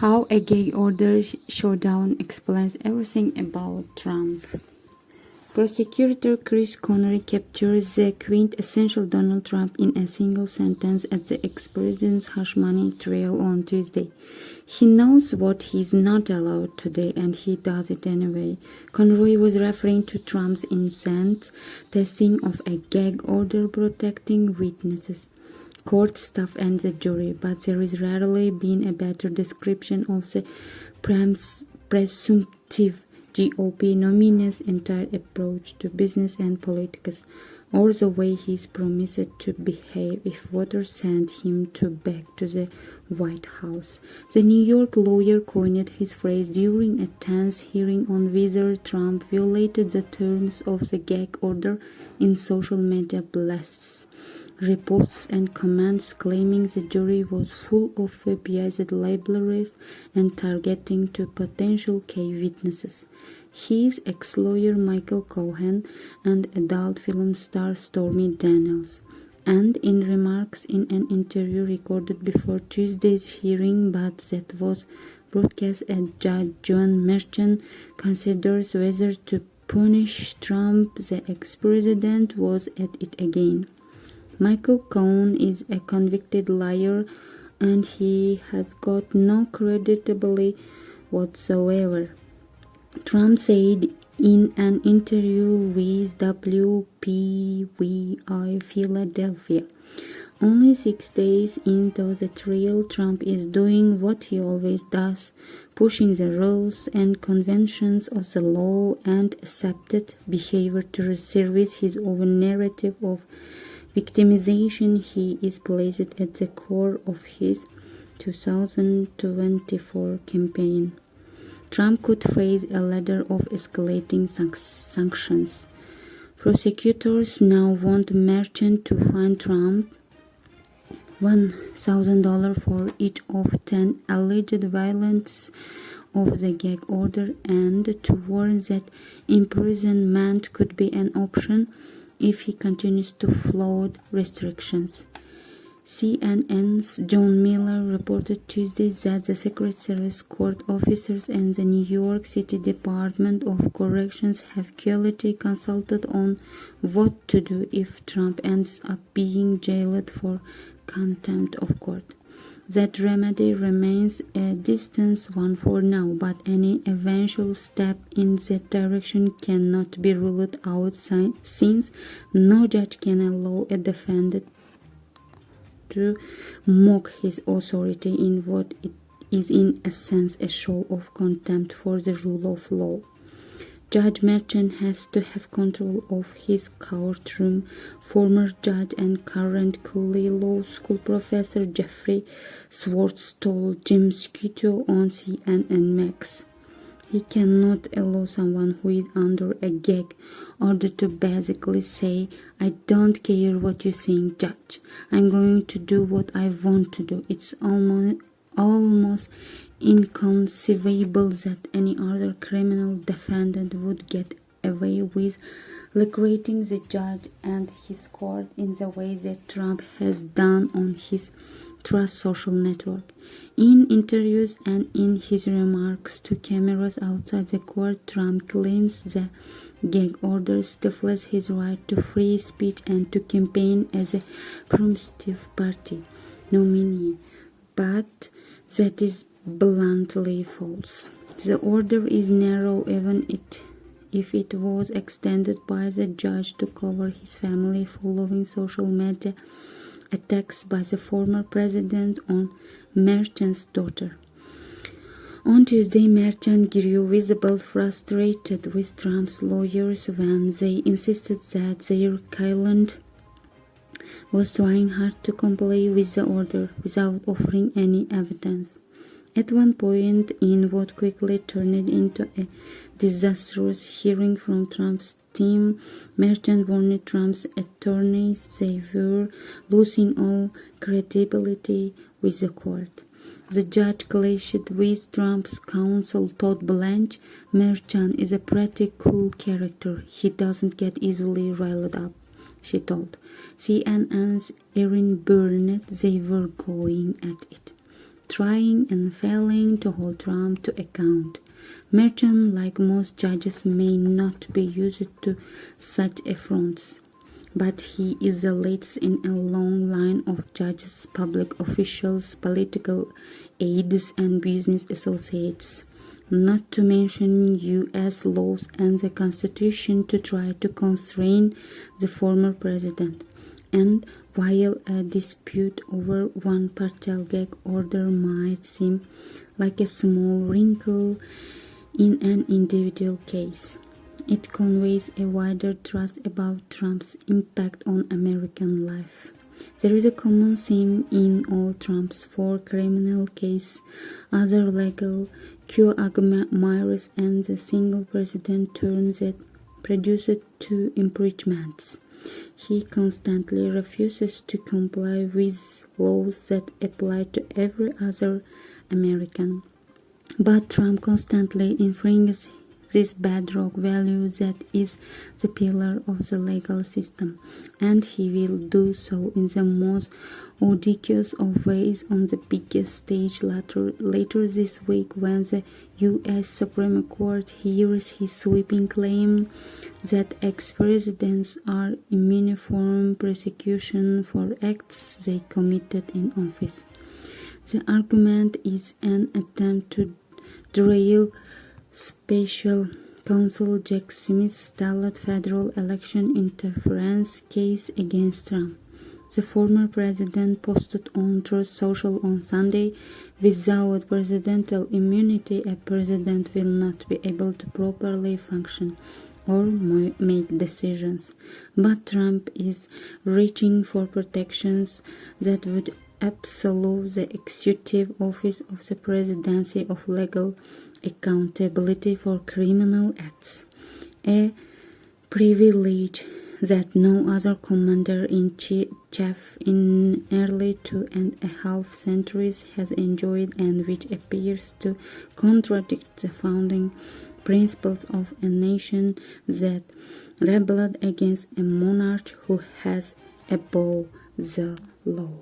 How a gag order showdown explains everything about Trump. Prosecutor Chris Conroy captures the quintessential Donald Trump in a single sentence at the ex-president's hush money trial on Tuesday. He knows what he's not allowed to do, and he does it anyway. Conroy was referring to Trump's incessant testing of a gag order protecting witnesses, court staff and the jury, but there has rarely been a better description of the presumptive GOP nominee's entire approach to business and politics, or the way he's promised to behave if voters send him back to the White House. The New York lawyer coined his phrase during a tense hearing on whether Trump violated the terms of the gag order in social media blasts, reposts and comments claiming the jury was full of biased libraries and targeting to potential key witnesses. His ex-lawyer Michael Cohen and adult film star Stormy Daniels. And in remarks in an interview recorded before Tuesday's hearing but that was broadcast at Judge John Merchan considers whether to punish Trump, the ex-president was at it again. Michael Cohen is a convicted liar and he has got no credibility whatsoever, Trump said in an interview with WPVI Philadelphia. Only 6 days into the trial, Trump is doing what he always does, pushing the rules and conventions of the law and accepted behavior to service his own narrative of victimization. He is placed at the core of his 2024 campaign. Trump could face a ladder of escalating sanctions. Prosecutors now want Merchan to fine Trump $1,000 for each of 10 alleged violations of the gag order and to warn that imprisonment could be an option if he continues to flout restrictions. CNN's John Miller reported Tuesday that the Secret Service court officers and the New York City Department of Corrections have quietly consulted on what to do if Trump ends up being jailed for contempt of court. That remedy remains a distant one for now, but any eventual step in that direction cannot be ruled out since no judge can allow a defendant to mock his authority in what it is in essence a show of contempt for the rule of law. Judge Merchan has to have control of his courtroom. Former judge and current Cooley Law School professor Jeffrey Schwartz told Jim Sciutto on CNN Max. He cannot allow someone who is under a gag order to basically say, "I don't care what you think, Judge. I'm going to do what I want to do." It's almost inconceivable that any other criminal defendant would get away with liquidating the judge and his court in the way that Trump has done on his Trust social network. In interviews and in his remarks to cameras outside the court, Trump claims the gag order stifles his right to free speech and to campaign as a presumptive party nominee. But that is bluntly false. The order is narrow even if it was extended by the judge to cover his family following social media attacks by the former president on Merchan's daughter. On Tuesday, Merchan grew visibly frustrated with Trump's lawyers when they insisted that their client was trying hard to comply with the order without offering any evidence. At one point, in what quickly turned into a disastrous hearing from Trump's team, Merchan warned Trump's attorneys they were losing all credibility with the court. The judge clashed with Trump's counsel Todd Blanche. "Merchan is a pretty cool character. He doesn't get easily riled up," she told CNN's Erin Burnett. They were going at it. trying and failing to hold Trump to account. Merchant, like most judges, may not be used to such affronts, but he is the latest in a long line of judges, public officials, political aides, and business associates, not to mention U.S. laws and the Constitution, to try to constrain the former president. And while a dispute over one partial gag order might seem like a small wrinkle in an individual case, it conveys a wider trust about Trump's impact on American life. There is a common theme in all Trump's 4 criminal cases, other legal quagmires, and the single president term that produced 2 impeachments. He constantly refuses to comply with laws that apply to every other American. But Trump constantly infringes this bedrock value that is the pillar of the legal system, and he will do so in the most audacious of ways on the biggest stage later this week, when the U.S. Supreme Court hears his sweeping claim that ex-presidents are immune from prosecution for acts they committed in office. The argument is an attempt to derail Special Counsel Jack Smith's stalled federal election interference case against Trump. The former president posted on Truth Social on Sunday, "Without presidential immunity, a president will not be able to properly function or make decisions." But Trump is reaching for protections that would absolve the executive office of the presidency of legal accountability for criminal acts, a privilege that no other commander-in-chief in nearly 2.5 centuries has enjoyed, and which appears to contradict the founding principles of a nation that rebelled against a monarch who has above the law.